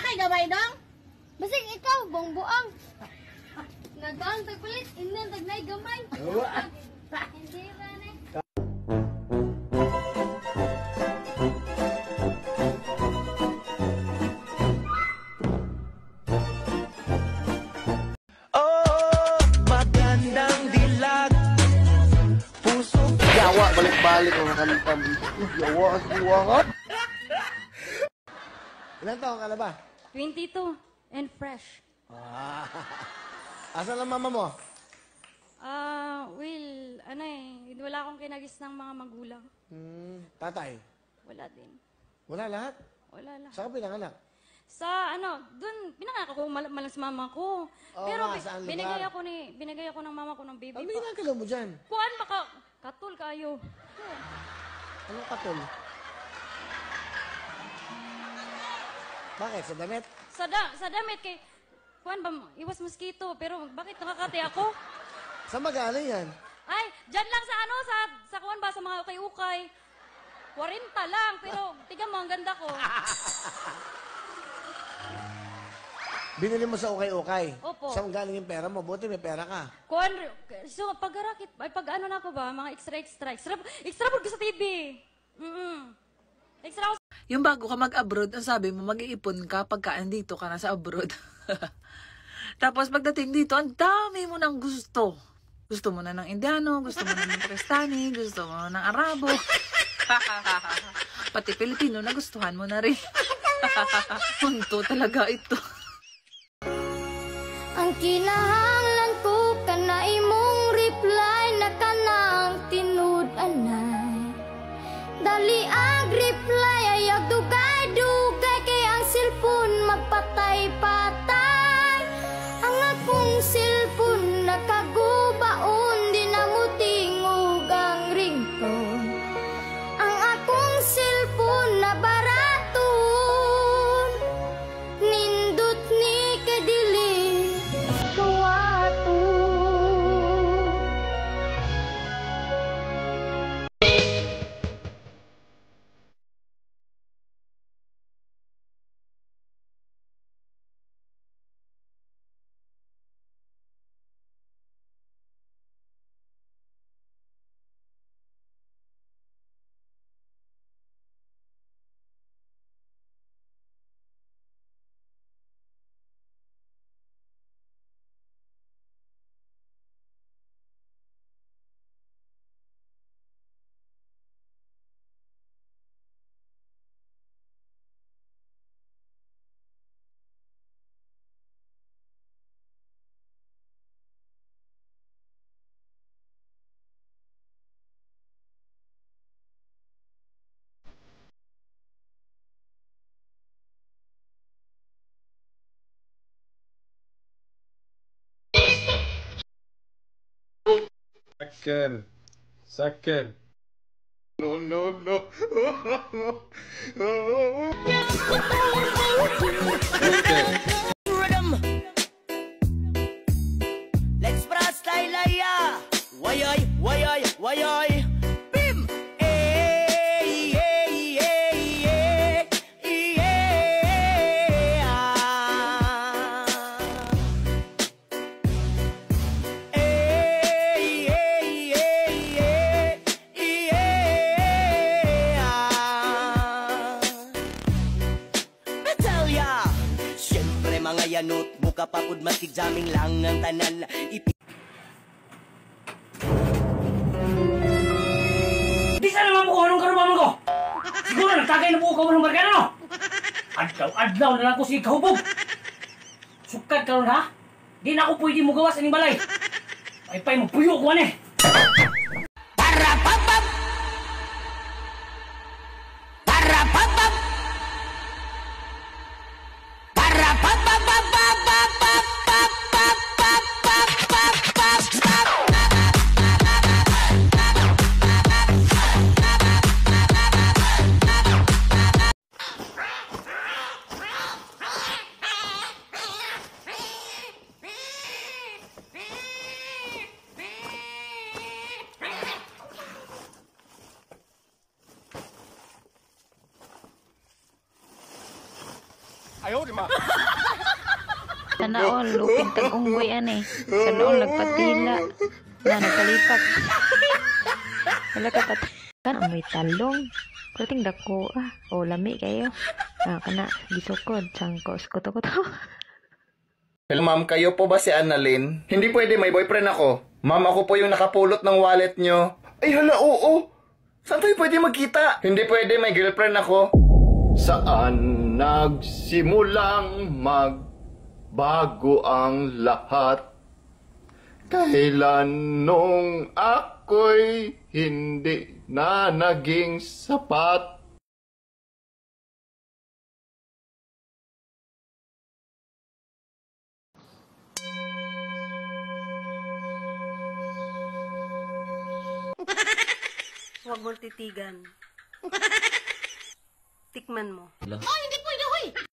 kay gabay dong? Basig ikaw, bongbuang. Nagbaang tagpalit, inan tagnay gamay. Hindi rin eh. Yawa, balik-balik ang kantang. Yawa, yawa ka. Ilan taong ka na ba? 22 and fresh. Asan ang mama mo? Will, ano eh, wala akong kinagis ng mga magulang. Tatay? Wala din. Wala lahat? Wala lang. Saan ka pinanganak? Sa dun, pinangako ko malang sa mama ko. Oo Pero nga, saan lugar? binigay ako ng mama ko ng baby Ano pa. ginagalaw mo dyan? Kuan baka, katul kayo. Anong katol? Bakit? Sa damit? Sa damit kay, kuan ba, iwas mosquito, pero bakit nakakati ako? Saan ba galing yan? Ay, dyan lang sa kuan ba, sa mga ukay-ukay. 40 lang, pero tignan mo, ang ganda ko. Binili mo sa ukay-ukay? Opo. Saan galing yung pera mo? Buti may pera ka. Kuan, so paggarakit, ay pag ano na ako ba, mga extra po sa TV. Extra ako. Yung bago ka mag-abroad, ang sabi mo, mag-iipon ka pagka andito ka na sa abroad. Tapos pagdating dito, ang dami mo ng gusto. Gusto mo na ng Indiano, gusto mo na ng Pakistani, gusto mo na ng Arabo. Pati Pilipino, nagustuhan mo na rin. Punto talaga ito. Ang kinahanglan ko kana imong reply na kanang tinud-anay. Dali ang reply ayag dugay-dugay kay ang cellphone magpatay-patay. Ang akong cellphone nakagubaon di na mo tingog ang ringtone. Ang akong cellphone na baraton nindot ni kadili kawato. سكر سكر نو نو نو Rhythm. Let's brass style ya. Why I? Bim. Hey, hey, hey, hey, yeah. Hey, hey, hey, hey, yeah. Natalia. Siyempre mga yanot, buka papud maskig jaming lang ang tanan. Di sana naman mo anong karubaman ko. Siguro nagtagay na buo ka mo ng barkada, no? Adlaw na lang ko si kahubog. Sukat ka ron, ha? Di na ako pwede mo gawas aning balay. Ay pa'y magpuyo ko, ane. Para papap. Para papap. Para papap. Sana all, lupin tag unggoy ane. Sana all, nagpatila. Na, nagkalipat. Wala ka pat. Kan, amoy talong. Kuting dako, o lami kayo. Kana, gisukod, sangkos, kuto-kuto. Hello ma'am, kayo po ba si Annalyn? Hindi pwede, may boyfriend ako. Ma'am, ako po yung nakapulot ng wallet nyo. Ay hala, oo. Saan tayo pwede magkita? Hindi pwede, may girlfriend ako. Saan nagsimulang magbago ang lahat? Kailan nung ako'y hindi na naging sapat? Huwag mo titigan. Tikman mo. Ay, hindi pwede, hoy!